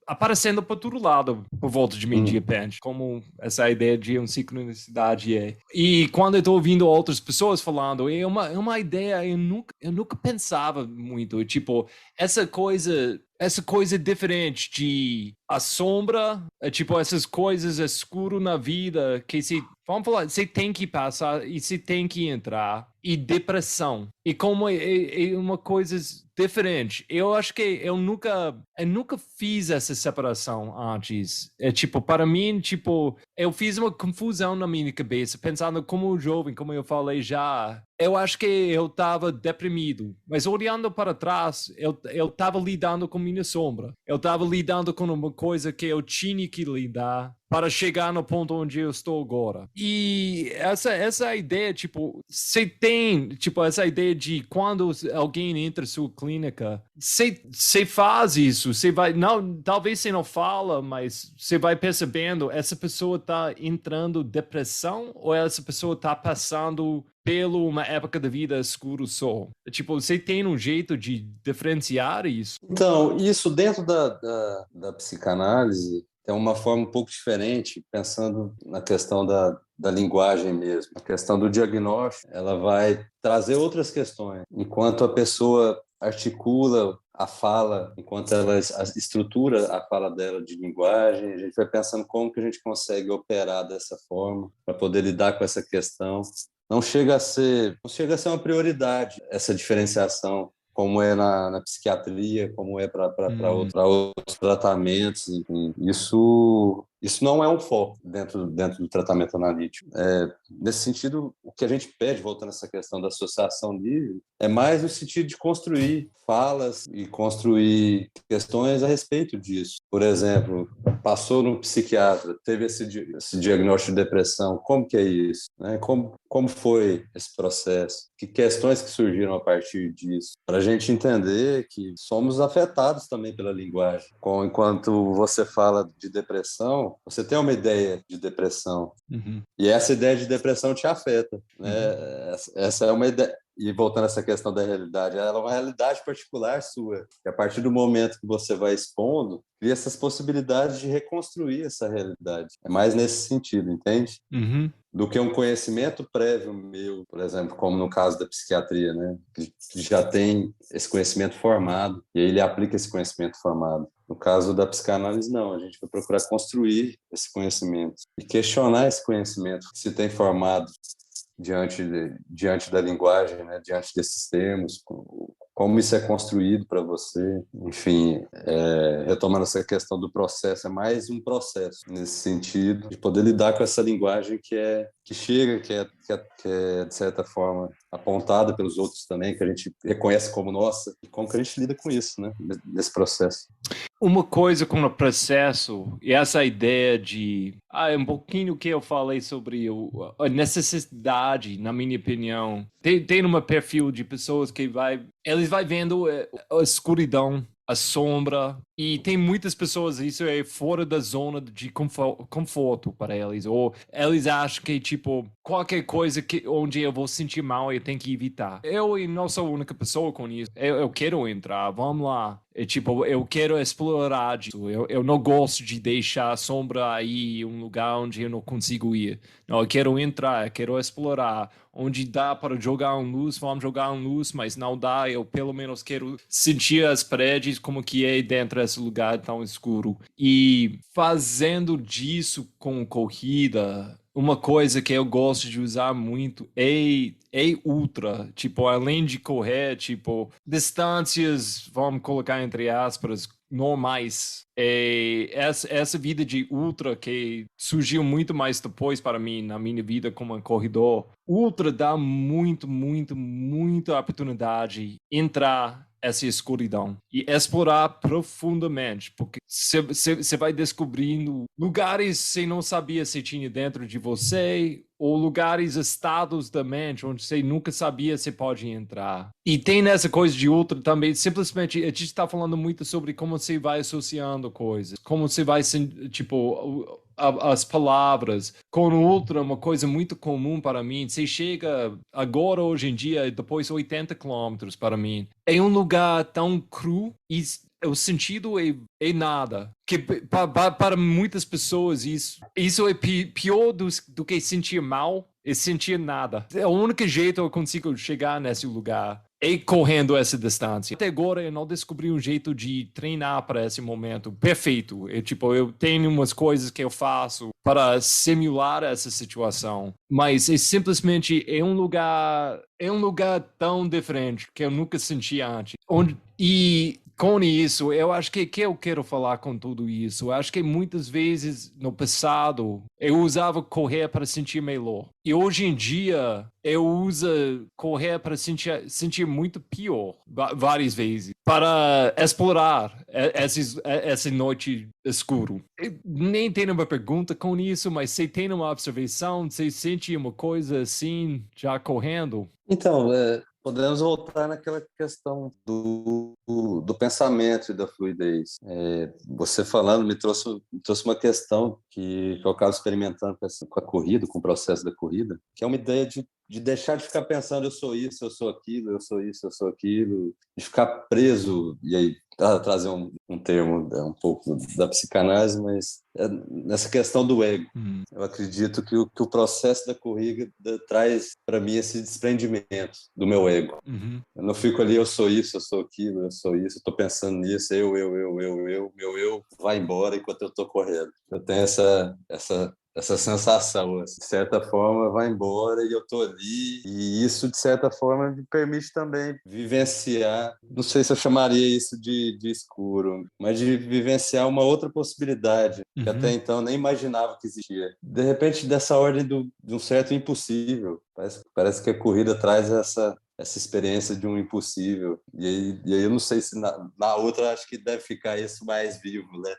aparecendo por todo lado por volta de mim, de repente, como essa ideia de uma sincronicidade é. E quando eu tô ouvindo outras pessoas falando, é uma ideia eu nunca pensava muito, tipo, essa coisa diferente de a sombra, tipo, essas coisas escuras na vida que vamos falar, você tem que passar e você tem que entrar. E depressão. E como é uma coisa diferente. Eu acho que eu nunca fiz essa separação antes. É tipo, para mim, tipo, eu fiz uma confusão na minha cabeça, pensando como jovem, como eu falei já. Eu acho que eu estava deprimido, mas olhando para trás, eu estava lidando com minha sombra. Eu estava lidando com uma coisa que eu tinha que lidar para chegar no ponto onde eu estou agora. E essa ideia, tipo, você tem, tipo, essa ideia de quando alguém entra em sua clínica, você faz isso, você vai, não, talvez você não fala, mas você vai percebendo, essa pessoa está entrando em depressão ou essa pessoa está passando pela uma época da vida escuro só? Tipo, você tem um jeito de diferenciar isso? Então, isso dentro da psicanálise é uma forma um pouco diferente, pensando na questão da linguagem mesmo. A questão do diagnóstico, ela vai trazer outras questões. Enquanto a pessoa articula a fala, enquanto ela estrutura a fala dela de linguagem, a gente vai pensando como que a gente consegue operar dessa forma para poder lidar com essa questão. Não chega a ser uma prioridade essa diferenciação, como é na psiquiatria, como é para outros tratamentos, enfim. Isso não é um foco dentro do tratamento analítico. Nesse sentido, o que a gente pede, voltando a essa questão da associação livre, é mais no sentido de construir falas e construir questões a respeito disso. Por exemplo, passou no psiquiatra, teve esse diagnóstico de depressão, como que é isso? Né? Como foi esse processo? Que questões que surgiram a partir disso? Para a gente entender que somos afetados também pela linguagem. Enquanto você fala de depressão, você tem uma ideia de depressão. Uhum. E essa ideia de depressão te afeta. Né? Uhum. Essa é uma ideia. E voltando a essa questão da realidade, ela é uma realidade particular sua. E a partir do momento que você vai expondo, cria essas possibilidades de reconstruir essa realidade. É mais nesse sentido, entende? Uhum. Do que um conhecimento prévio meu, por exemplo, como no caso da psiquiatria, né? Que já tem esse conhecimento formado, e aí ele aplica esse conhecimento formado. No caso da psicanálise, não. A gente vai procurar construir esse conhecimento e questionar esse conhecimento que se tem formado diante da linguagem, né? Diante desses termos, como isso é construído para você. Enfim, retomando essa questão do processo, é mais um processo nesse sentido, de poder lidar com essa linguagem que chega, que é, de certa forma, apontada pelos outros também, que a gente reconhece como nossa, e como que a gente lida com isso, né? Nesse processo. Uma coisa com o processo, e essa ideia de... um pouquinho que eu falei sobre a necessidade, na minha opinião. Tem um perfil de pessoas que eles vai vendo a escuridão, a sombra, e tem muitas pessoas, isso é fora da zona de conforto para eles, ou eles acham que, tipo, qualquer coisa onde eu vou sentir mal, eu tenho que evitar. Eu não sou a única pessoa com isso. Eu quero entrar, vamos lá. Tipo, eu quero explorar disso. Eu não gosto de deixar a sombra aí, um lugar onde eu não consigo ir. Não, eu quero entrar, eu quero explorar. Onde dá para jogar uma luz, vamos jogar uma luz, mas não dá, eu pelo menos quero sentir as paredes como que é dentro desse lugar tão escuro. E fazendo disso com corrida, uma coisa que eu gosto de usar muito é ultra, tipo, além de correr, tipo, distâncias, vamos colocar entre aspas, normais. Essa vida de ultra que surgiu muito mais depois para mim, na minha vida como um corredor, ultra dá muita oportunidade entrar essa escuridão e explorar profundamente, porque você vai descobrindo lugares que você não sabia se tinha dentro de você, ou lugares, estados da mente onde você nunca sabia se pode entrar. E tem essa coisa de ultra também, simplesmente a gente está falando muito sobre como você vai associando coisas, como você vai, tipo, as palavras. Com ultra, uma coisa muito comum para mim, você chega agora, hoje em dia, depois 80 quilômetros para mim, é um lugar tão cru e o sentido é nada. Que para muitas pessoas isso é pior do que sentir mal, é sentir nada. É o único jeito que eu consigo chegar nesse lugar é correndo essa distância. Até agora eu não descobri um jeito de treinar para esse momento perfeito. Eu tenho umas coisas que eu faço para simular essa situação, mas simplesmente é um lugar tão diferente que eu nunca senti antes. E com isso, eu acho que eu quero falar com tudo isso. Eu acho que muitas vezes no passado eu usava correr para sentir melhor. E hoje em dia eu uso correr para sentir muito pior, várias vezes, para explorar essa noite escuro. Eu nem tenho uma pergunta com isso, mas você tem uma observação, você sente uma coisa assim já correndo? Então, podemos voltar naquela questão do pensamento e da fluidez. Você falando me trouxe uma questão que eu acabo experimentando com a corrida, com o processo da corrida, que é uma ideia de deixar de ficar pensando eu sou isso, eu sou aquilo, eu sou isso, eu sou aquilo, de ficar preso, e aí trazer um termo um pouco da psicanálise, mas nessa questão do ego. Eu acredito que o processo da corrida traz para mim esse desprendimento do meu ego. Eu não fico ali, eu sou isso, eu sou aquilo, eu sou isso, eu estou pensando nisso, meu eu vai embora enquanto eu estou correndo. Eu tenho essa sensação, assim, de certa forma, vai embora e eu estou ali, e isso, de certa forma, me permite também vivenciar, não sei se eu chamaria isso de escuro, mas de vivenciar uma outra possibilidade, que até então nem imaginava que existia. De repente, dessa ordem de um certo impossível, parece que a corrida traz essa experiência de um impossível, e aí eu não sei se na outra acho que deve ficar isso mais vivo, né?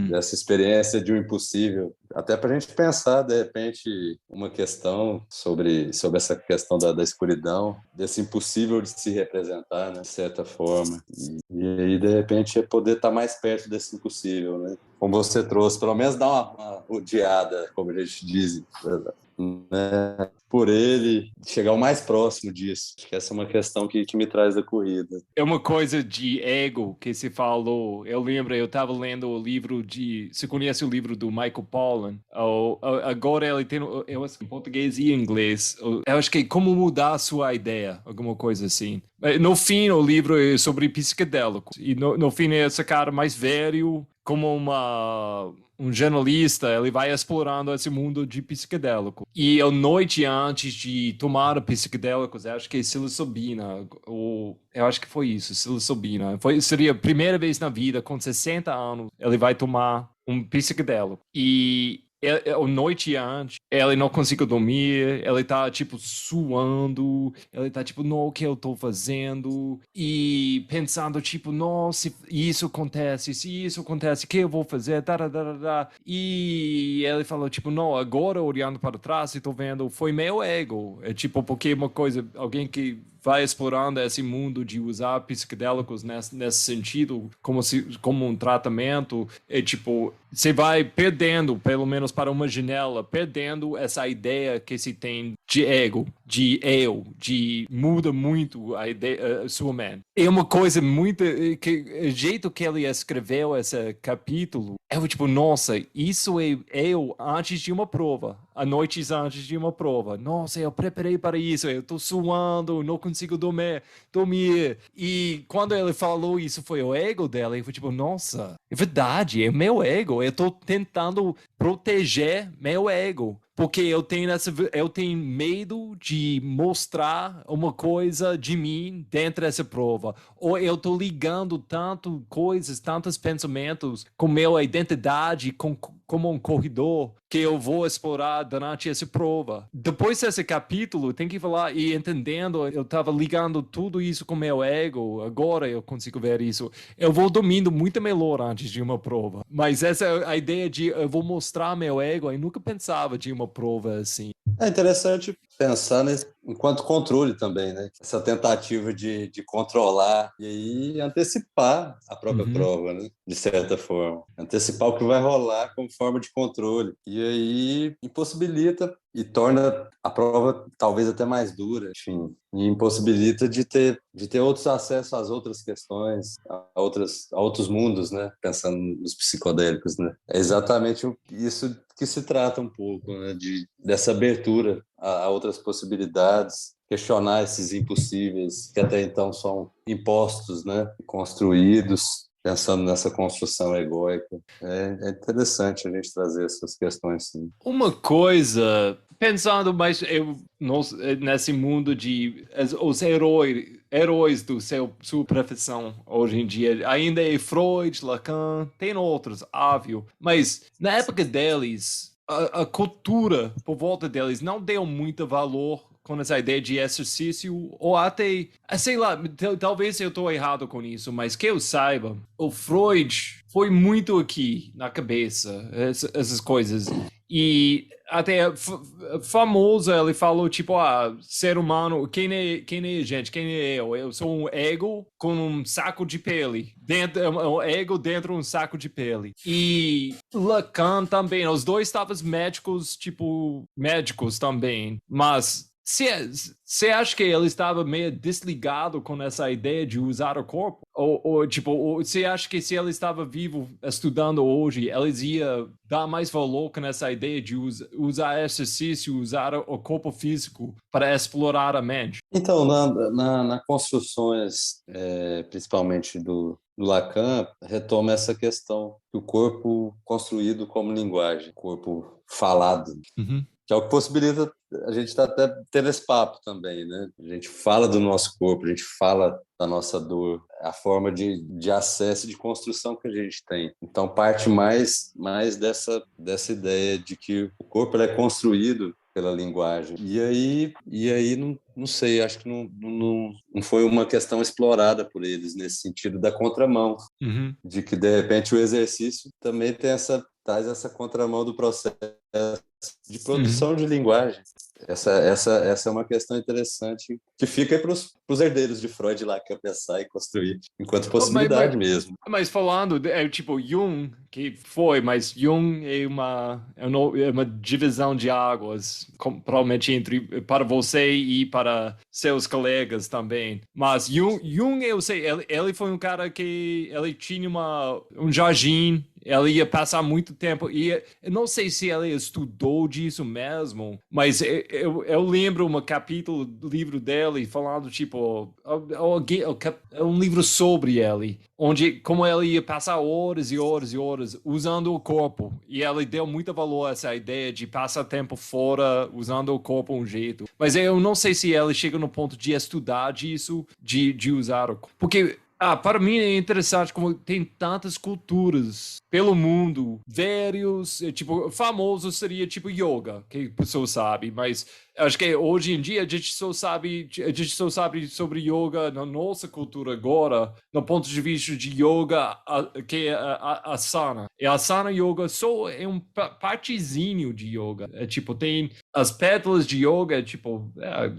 Dessa experiência de um impossível, até para a gente pensar, de repente, uma questão sobre essa questão da escuridão, desse impossível de se representar, né, de certa forma, e aí, de repente, é poder estar mais perto desse impossível, né? Como você trouxe, pelo menos dar uma rodeada, como a gente diz, né, por ele, chegar o mais próximo disso. Acho que essa é uma questão que me traz da corrida. É uma coisa de ego que se falou. Eu lembro, eu estava lendo o livro Você conhece o livro do Michael Pollan? Agora ele tem, eu acho, em português e inglês. Eu acho que é Como Mudar a Sua Ideia, alguma coisa assim. No fim, o livro é sobre psicodélicos. E no fim, é esse cara mais velho, como um jornalista, ele vai explorando esse mundo de psicodélico. E a noite antes de tomar psicodélicos, acho que é psilocibina, eu acho que foi isso, psilocibina. Seria a primeira vez na vida, com 60 anos, ele vai tomar um psicodélico. E a noite antes, ele não conseguiu dormir, ele tá, tipo, suando, ele tá, tipo, não, o que eu tô fazendo? E pensando, tipo, não, se isso acontece, o que eu vou fazer? E ele falou, tipo, não, agora olhando para trás e tô vendo, foi meu ego. É tipo, porque uma coisa, alguém que vai explorando esse mundo de usar psicodélicos nesse sentido, como um tratamento, é tipo, você vai perdendo, pelo menos para uma janela, perdendo essa ideia que se tem de ego, de eu, de muda muito a ideia, a sua mente. É uma coisa muito, o jeito que ele escreveu esse capítulo, eu tipo, nossa, isso é eu antes de uma prova, a noites antes de uma prova. Nossa, eu preparei para isso, eu tô suando, não consigo dormir. E quando ele falou isso foi o ego dela, eu fui tipo, nossa, é verdade, é meu ego, eu tô tentando proteger meu ego. Porque eu tenho medo de mostrar uma coisa de mim dentro dessa prova. Ou eu tô ligando tantos pensamentos com minha identidade como um corredor que eu vou explorar durante essa prova. Depois desse capítulo, tem que falar e entendendo, eu tava ligando tudo isso com meu ego, agora eu consigo ver isso. Eu vou dormindo muito melhor antes de uma prova. Mas essa é a ideia de eu vou mostrar meu ego, eu nunca pensava de uma prova assim. É interessante pensar enquanto controle também, né? Essa tentativa de controlar e aí antecipar a própria prova, né? De certa forma. Antecipar o que vai rolar como forma de controle. E aí impossibilita e torna a prova talvez até mais dura, enfim. E impossibilita de ter outros acessos às outras questões, a outros mundos, né? Pensando nos psicodélicos, né? É exatamente isso que se trata um pouco, né? Dessa abertura a outras possibilidades, questionar esses impossíveis que até então são impostos, né? Construídos, pensando nessa construção egóica. É interessante a gente trazer essas questões, sim. Uma coisa, pensando mais nesse mundo de os heróis heróis do sua profissão hoje em dia. Ainda é Freud, Lacan, tem outros, óbvio. Mas na época deles, a cultura por volta deles não deu muito valor com essa ideia de exercício, ou até, sei lá, talvez eu estou errado com isso, mas que eu saiba, o Freud foi muito aqui na cabeça, essas coisas. E até famoso, ele falou, tipo, ser humano, quem é gente, quem é eu? Eu sou um ego com um saco de pele. Um ego dentro de um saco de pele. E Lacan também, os dois estavam médicos, tipo, médicos também, mas você acha que ele estava meio desligado com essa ideia de usar o corpo? Ou você acha que se ele estava vivo estudando hoje, eles iam dar mais valor com essa ideia de usar exercício, usar o corpo físico para explorar a mente? Então, na construções, principalmente do Lacan, retoma essa questão do corpo construído como linguagem, corpo falado. Uhum. Que é o que possibilita a gente estar até tendo esse papo também, né? A gente fala do nosso corpo, a gente fala da nossa dor, a forma de acesso e de construção que a gente tem. Então, parte mais dessa ideia de que o corpo é construído pela linguagem. E aí não sei, acho que não foi uma questão explorada por eles nesse sentido da contramão, de que, de repente, o exercício também traz essa contramão do processo de produção de linguagem. Essa é uma questão interessante que fica para os herdeiros de Freud lá que pensar e construir enquanto possibilidade mesmo. Mas falando, tipo, Jung, mas Jung é uma divisão de águas, provavelmente para você e para seus colegas também. Mas Jung eu sei, ele foi um cara que ele tinha um jardim. Ele ia passar muito tempo, e eu não sei se ele estudou disso mesmo, mas eu lembro um capítulo do livro dele falando, tipo, é um livro sobre ele, onde como ele ia passar horas e horas e horas usando o corpo, e ele deu muito valor a essa ideia de passar tempo fora usando o corpo um jeito. Mas eu não sei se ele chega no ponto de estudar disso, de usar o corpo. Porque para mim é interessante como tem tantas culturas pelo mundo, vários, tipo, famoso seria tipo yoga, que a pessoa sabe, mas acho que hoje em dia a gente só sabe sobre yoga na nossa cultura agora, no ponto de vista de yoga, que é a asana. E a asana yoga só é um partezinho de yoga. É tipo, tem as pétalas de yoga, tipo,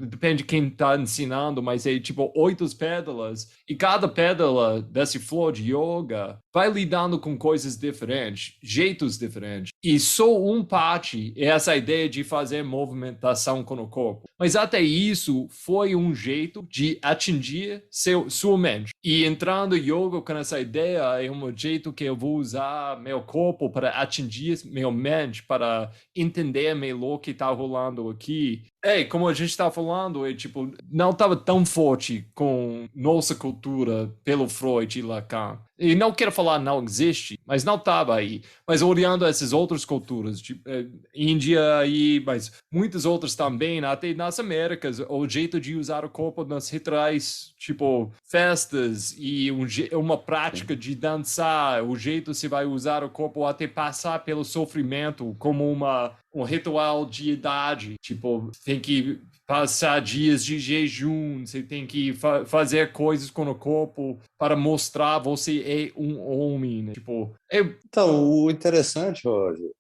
depende de quem está ensinando, mas é tipo 8 pétalas, e cada pétala dessa flor de yoga vai lidando com coisas diferentes, jeitos diferentes. E só parte é essa ideia de fazer movimentação com o corpo. Mas até isso foi um jeito de atingir sua mente. E entrando em yoga com essa ideia, é um jeito que eu vou usar meu corpo para atingir minha mente, para entender melhor o que está rolando aqui. Como a gente está falando, tipo, não estava tão forte com nossa cultura pelo Freud e Lacan. E não quero falar não existe, mas não estava aí. Mas olhando essas outras culturas, tipo, Índia e mas muitas outras também, até nas Américas, o jeito de usar o corpo nas rituais, tipo festas e uma prática de dançar, o jeito que você vai usar o corpo até passar pelo sofrimento como um ritual de idade, tipo, tem que passar dias de jejum, você tem que fazer coisas com o corpo para mostrar você é um homem, né? Tipo, Então, o interessante, Roger,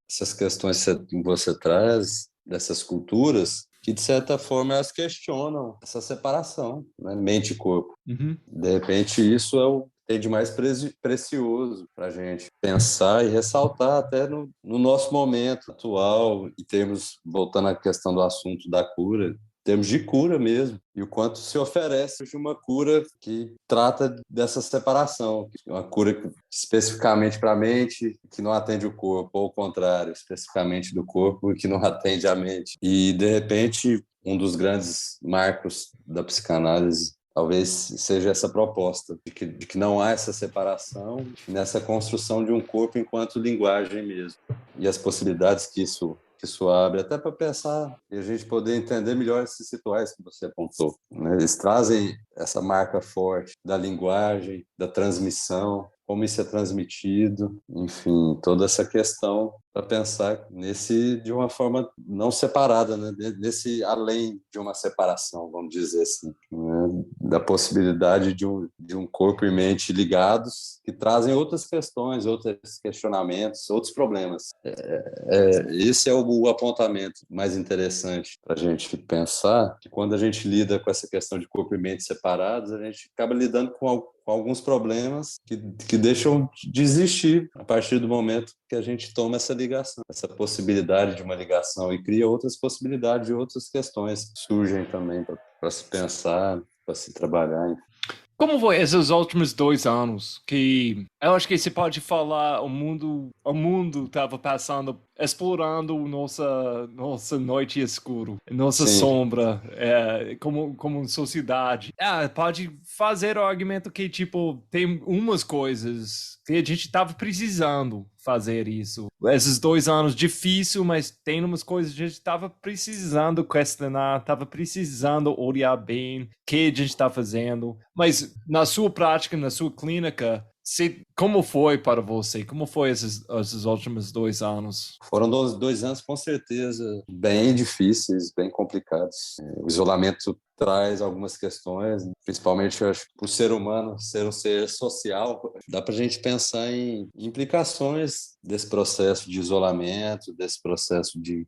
essas questões que você traz dessas culturas que, de certa forma, elas questionam essa separação, né? Mente e corpo. De repente, isso é o tem de mais precioso para a gente pensar e ressaltar até no nosso momento atual, em termos, voltando à questão do assunto da cura, em termos de cura mesmo, e o quanto se oferece de uma cura que trata dessa separação, uma cura especificamente para a mente, que não atende o corpo, ou ao contrário, especificamente do corpo, que não atende a mente. E, de repente, um dos grandes marcos da psicanálise talvez seja essa proposta, de que não há essa separação nessa construção de um corpo enquanto linguagem mesmo. E as possibilidades que isso que isso abre, até para pensar e a gente poder entender melhor esses rituais que você apontou, né? Eles trazem essa marca forte da linguagem, da transmissão, como isso é transmitido, enfim, toda essa questão para pensar nesse de uma forma não separada, né? Nesse além de uma separação, vamos dizer assim, né? Da possibilidade de um corpo e mente ligados que trazem outras questões, outros questionamentos, outros problemas. Esse é o apontamento mais interessante para a gente pensar, que quando a gente lida com essa questão de corpo e mente separados, a gente acaba lidando com alguns problemas que deixam de existir a partir do momento que a gente toma essa ligação, essa possibilidade de uma ligação e cria outras possibilidades de outras questões que surgem também para se pensar, para se trabalhar. Como foi esses últimos 2 anos que eu acho que você pode falar o mundo estava passando, explorando nossa noite escuro, nossa Sim, sombra, como sociedade. Pode fazer o argumento que tipo tem umas coisas que a gente estava precisando fazer isso. Esses 2 anos difícil, mas tem umas coisas que a gente estava precisando questionar, estava precisando olhar bem o que a gente está fazendo. Mas na sua prática, na sua clínica, como foi para você? Como foi esses últimos 2 anos? foram 2 anos com certeza bem difíceis, bem complicados. O isolamento traz algumas questões, principalmente eu acho que o ser humano ser um ser social, dá para a gente pensar em implicações desse processo de isolamento, desse processo de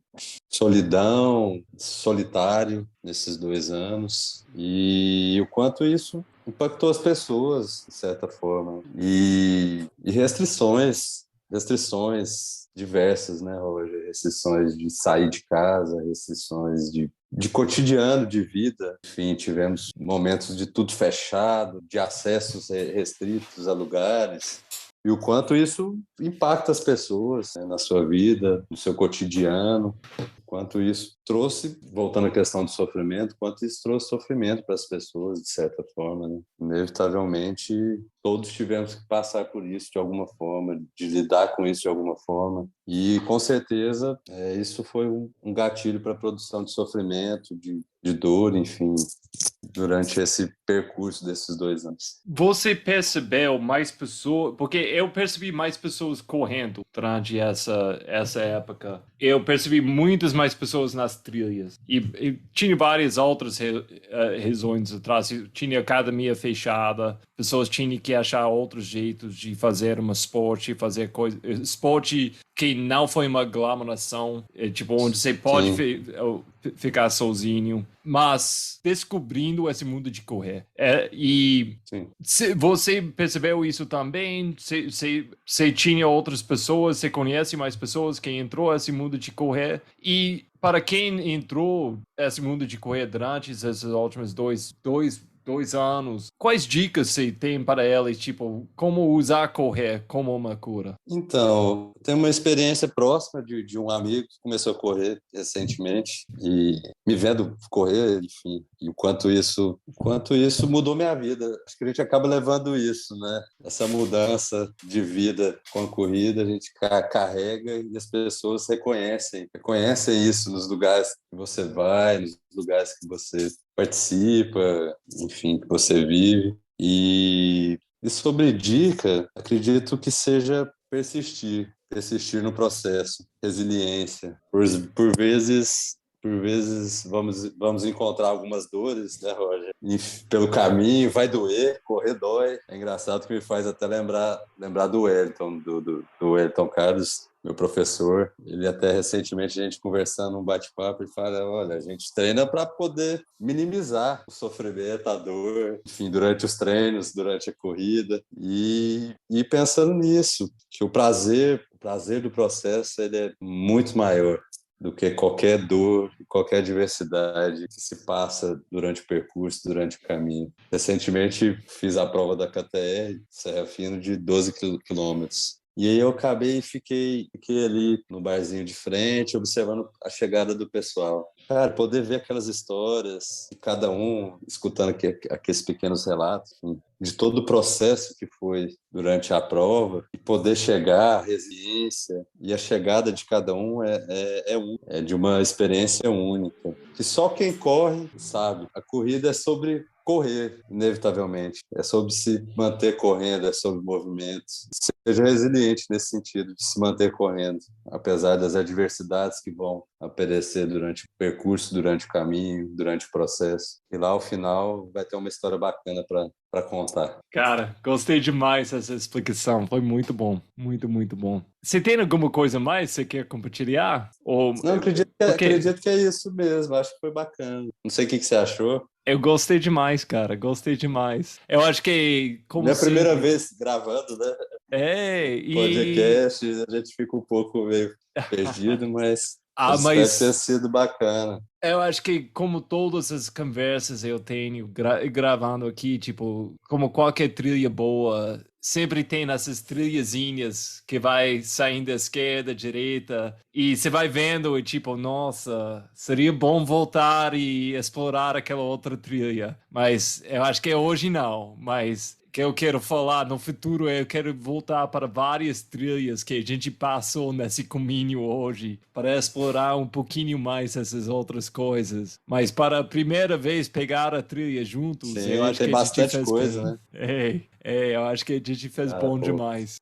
solidão, solitário nesses 2 anos e o quanto isso impactou as pessoas, de certa forma, e restrições diversas, né, Roger? Restrições de sair de casa, restrições de cotidiano, de vida. Enfim, tivemos momentos de tudo fechado, de acessos restritos a lugares. E o quanto isso impacta as pessoas, né, na sua vida, no seu cotidiano, quanto isso trouxe, voltando à questão do sofrimento, quanto isso trouxe sofrimento para as pessoas, de certa forma, né? Inevitavelmente, todos tivemos que passar por isso de alguma forma, de lidar com isso de alguma forma. E, com certeza, isso foi um gatilho para a produção de sofrimento, de dor, enfim, durante esse percurso desses 2 anos. Você percebeu mais pessoas? Porque eu percebi mais pessoas correndo durante essa época. Eu percebi muitas mais pessoas nas trilhas. E tinha várias outras razões atrás. Tinha academia fechada, pessoas tinham que achar outros jeitos de fazer um esporte, fazer coisa. Esporte que não foi uma aglomeração, tipo, onde você pode ficar sozinho, mas descobrindo esse mundo de correr. Você percebeu isso também? Você tinha outras pessoas, você conhece mais pessoas que entrou nesse mundo de correr? E para quem entrou nesse mundo de correr durante esses últimos dois anos, quais dicas você tem para elas, tipo, como usar correr como uma cura? Então, tem uma experiência próxima de um amigo que começou a correr recentemente e me vendo correr, enfim, e o quanto isso mudou minha vida. Acho que a gente acaba levando isso, né? Essa mudança de vida com a corrida, a gente carrega e as pessoas reconhecem isso nos lugares que você vai, nos lugares que você participa, enfim, que você vive. E sobre dica, acredito que seja persistir no processo, resiliência. Por vezes vamos encontrar algumas dores, né, Roger? E pelo caminho vai doer, correr dói. É engraçado que me faz até lembrar do Wellington, do Wellington Carlos, meu professor. Ele até recentemente, a gente conversando num bate-papo, ele fala, olha, a gente treina para poder minimizar o sofrimento, a dor, enfim, durante os treinos, durante a corrida. E pensando nisso, que o prazer do processo ele é muito maior do que qualquer dor, qualquer adversidade que se passa durante o percurso, durante o caminho. Recentemente fiz a prova da KTR, Serra Fino, de 12 quilômetros. E aí eu acabei e fiquei ali no barzinho de frente, observando a chegada do pessoal. Cara, poder ver aquelas histórias, e cada um escutando aqueles pequenos relatos, enfim, de todo o processo que foi durante a prova, e poder chegar, a resiliência, e a chegada de cada um é de uma experiência única. Que só quem corre sabe. A corrida é sobre correr, inevitavelmente. É sobre se manter correndo, é sobre movimentos. Seja resiliente nesse sentido, de se manter correndo, apesar das adversidades que vão aparecer durante o percurso, durante o caminho, durante o processo. E lá, ao final, vai ter uma história bacana para contar. Cara, gostei demais dessa explicação. Foi muito bom. Muito, muito bom. Você tem alguma coisa mais que você quer compartilhar? Ou, Não, porque acredito que é isso mesmo. Acho que foi bacana. Não sei o que você achou. eu gostei demais, cara. Gostei demais. Eu acho que, como Minha primeira sempre... vez gravando, né? É, e... Podcast, a gente fica um pouco meio perdido, Ah, mas espero ter mas sido bacana. eu acho que como todas as conversas eu tenho gravando aqui, tipo, como qualquer trilha boa, sempre tem essas trilhazinhas que vai saindo da esquerda, direita, e você vai vendo e tipo, nossa, seria bom voltar e explorar aquela outra trilha. Mas eu acho que hoje não, mas que eu quero falar no futuro, eu quero voltar para várias trilhas que a gente passou nesse caminho hoje, para explorar um pouquinho mais essas outras coisas. Mas para a primeira vez pegar a trilha juntos, eu Sim, acho tem que a gente bastante fez coisa, bem. né? Eu acho que a gente fez Ah, bom pô, demais.